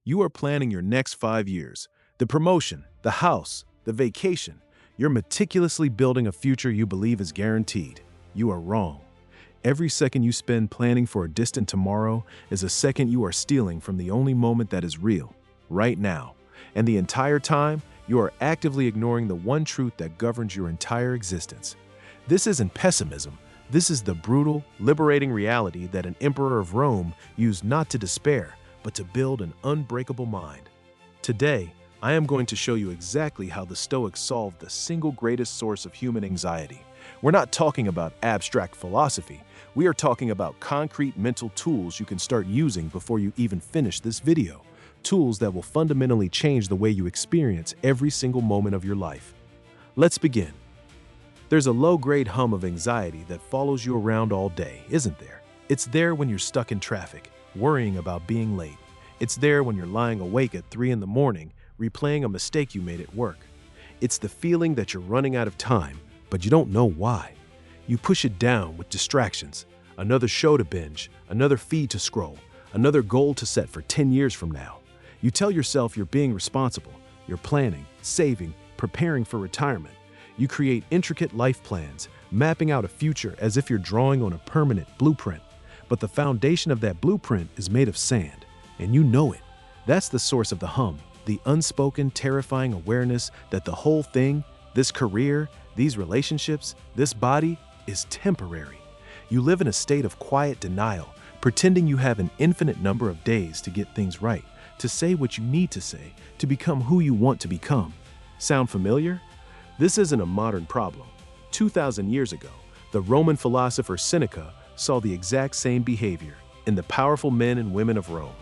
You are planning your next 5 years, the promotion, the house, the vacation. You're meticulously building a future you believe is guaranteed. You are wrong. Every second you spend planning for a distant tomorrow is a second you are stealing from the only moment that is real, right now. And the entire time, you are actively ignoring the one truth that governs your entire existence. This isn't pessimism. This is the brutal, liberating reality that an emperor of Rome used not to despair, but to build an unbreakable mind. Today, I am going to show you exactly how the Stoics solved the single greatest source of human anxiety. We're not talking about abstract philosophy. We are talking about concrete mental tools you can start using before you even finish this video. Tools that will fundamentally change the way you experience every single moment of your life. Let's begin. There's a low-grade hum of anxiety that follows you around all day, isn't there? It's there when you're stuck in traffic, worrying about being late. It's there when you're lying awake at 3 in the morning, replaying a mistake you made at work. It's the feeling that you're running out of time, but you don't know why. You push it down with distractions, another show to binge, another feed to scroll, another goal to set for 10 years from now. You tell yourself you're being responsible, you're planning, saving, preparing for retirement. You create intricate life plans, mapping out a future as if you're drawing on a permanent blueprint. But the foundation of that blueprint is made of sand, and you know it. That's the source of the hum, the unspoken, terrifying awareness that the whole thing, this career, these relationships, this body, is temporary. You live in a state of quiet denial, pretending you have an infinite number of days to get things right, to say what you need to say, to become who you want to become. Sound familiar? This isn't a modern problem. 2,000 years ago, the Roman philosopher Seneca saw the exact same behavior in the powerful men and women of Rome.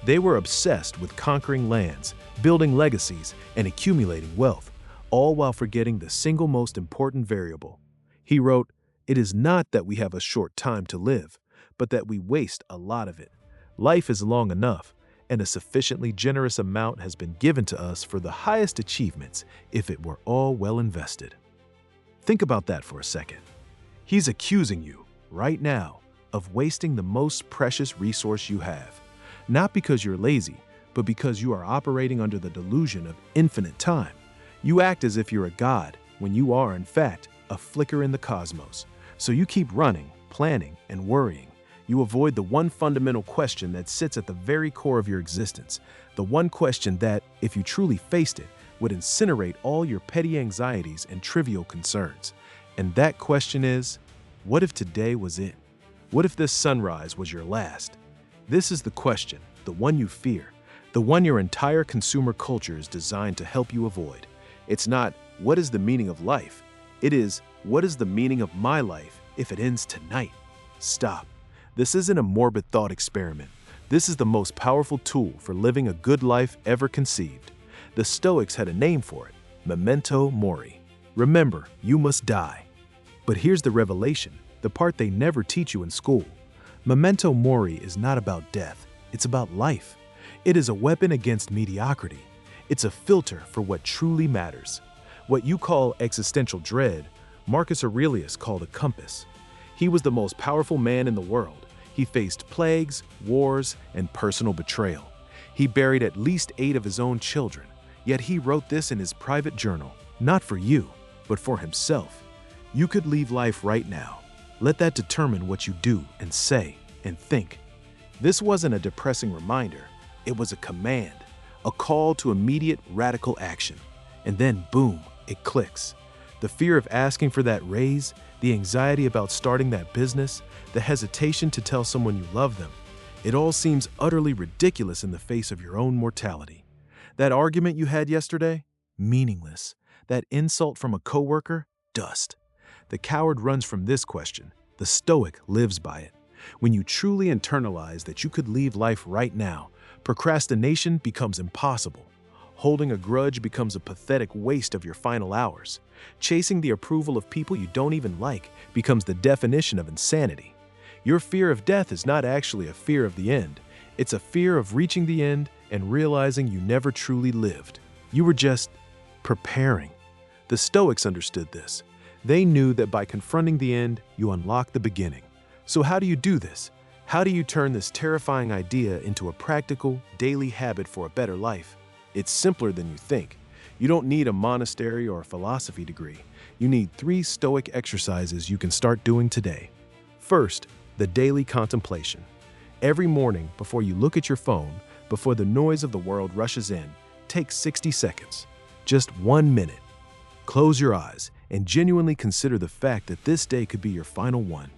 They were obsessed with conquering lands, building legacies, and accumulating wealth, all while forgetting the single most important variable. He wrote, "It is not that we have a short time to live, but that we waste a lot of it. Life is long enough, and a sufficiently generous amount has been given to us for the highest achievements if it were all well invested." Think about that for a second. He's accusing you, right now, of wasting the most precious resource you have. Not because you're lazy, but because you are operating under the delusion of infinite time. You act as if you're a god, when you are, in fact, a flicker in the cosmos. So you keep running, planning, and worrying. You avoid the one fundamental question that sits at the very core of your existence, the one question that, if you truly faced it, would incinerate all your petty anxieties and trivial concerns. And that question is, what if today was it? What if this sunrise was your last? This is the question, the one you fear, the one your entire consumer culture is designed to help you avoid. It's not, what is the meaning of life? It is, what is the meaning of my life if it ends tonight? Stop. This isn't a morbid thought experiment. This is the most powerful tool for living a good life ever conceived. The Stoics had a name for it, memento mori. Remember, you must die. But here's the revelation, the part they never teach you in school. Memento mori is not about death, it's about life. It is a weapon against mediocrity. It's a filter for what truly matters. What you call existential dread, Marcus Aurelius called a compass. He was the most powerful man in the world. He faced plagues, wars, and personal betrayal. He buried at least 8 of his own children, yet he wrote this in his private journal, not for you, but for himself. You could leave life right now. Let that determine what you do and say and think. This wasn't a depressing reminder. It was a command, a call to immediate radical action. And then, boom, it clicks. The fear of asking for that raise, the anxiety about starting that business, the hesitation to tell someone you love them. It all seems utterly ridiculous in the face of your own mortality. That argument you had yesterday? Meaningless. That insult from a coworker? Dust. The coward runs from this question. The Stoic lives by it. When you truly internalize that you could leave life right now, procrastination becomes impossible. Holding a grudge becomes a pathetic waste of your final hours. Chasing the approval of people you don't even like becomes the definition of insanity. Your fear of death is not actually a fear of the end. It's a fear of reaching the end and realizing you never truly lived. You were just preparing. The Stoics understood this. They knew that by confronting the end, you unlock the beginning. So how do you do this? How do you turn this terrifying idea into a practical, daily habit for a better life? It's simpler than you think. You don't need a monastery or a philosophy degree. You need 3 Stoic exercises you can start doing today. First, the daily contemplation. Every morning, before you look at your phone, before the noise of the world rushes in, take 60 seconds. Just 1 minute. Close your eyes and genuinely consider the fact that this day could be your final one.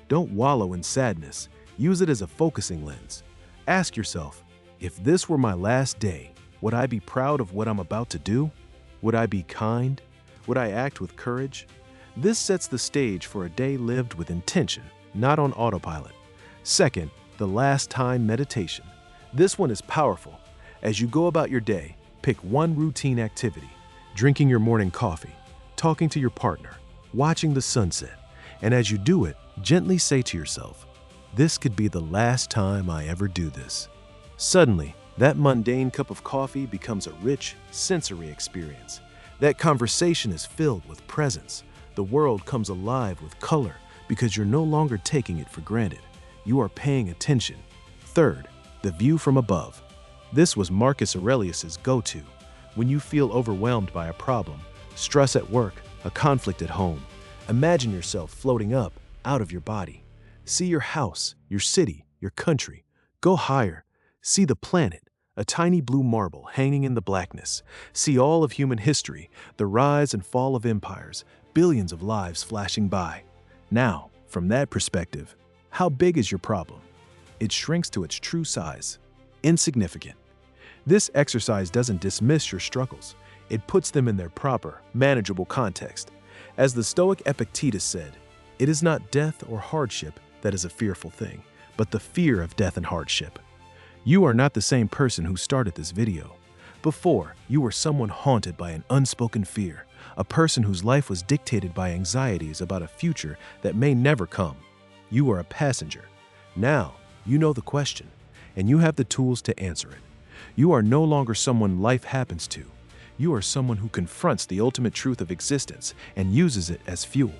Don't wallow in sadness. Use it as a focusing lens. Ask yourself, if this were my last day, would I be proud of what I'm about to do? Would I be kind? Would I act with courage? This sets the stage for a day lived with intention, not on autopilot. Second, the last time meditation. This one is powerful. As you go about your day, pick one routine activity: drinking your morning coffee, talking to your partner, watching the sunset. And as you do it, gently say to yourself, this could be the last time I ever do this. Suddenly, that mundane cup of coffee becomes a rich, sensory experience. That conversation is filled with presence. The world comes alive with color because you're no longer taking it for granted. You are paying attention. Third, the view from above. This was Marcus Aurelius's go-to. When you feel overwhelmed by a problem, stress at work, a conflict at home, imagine yourself floating up, out of your body. See your house, your city, your country. Go higher. See the planet, a tiny blue marble hanging in the blackness. See all of human history, the rise and fall of empires, billions of lives flashing by. Now, from that perspective, how big is your problem? It shrinks to its true size. Insignificant. This exercise doesn't dismiss your struggles. It puts them in their proper, manageable context. As the Stoic Epictetus said, it is not death or hardship that is a fearful thing, but the fear of death and hardship. You are not the same person who started this video. Before, you were someone haunted by an unspoken fear, a person whose life was dictated by anxieties about a future that may never come. You are a passenger. Now, you know the question, and you have the tools to answer it. You are no longer someone life happens to. You are someone who confronts the ultimate truth of existence and uses it as fuel.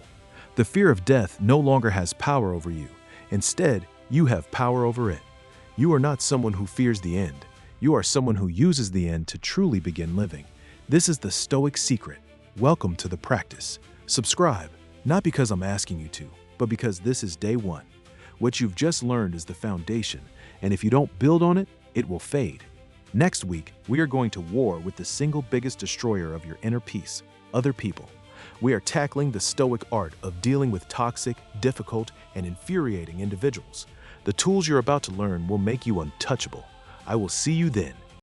The fear of death no longer has power over you. Instead, you have power over it. You are not someone who fears the end. You are someone who uses the end to truly begin living. This is the Stoic secret. Welcome to the practice. Subscribe, not because I'm asking you to, but because this is day one. What you've just learned is the foundation, and if you don't build on it, it will fade. Next week, we are going to war with the single biggest destroyer of your inner peace, other people. We are tackling the Stoic art of dealing with toxic, difficult, and infuriating individuals. The tools you're about to learn will make you untouchable. I will see you then.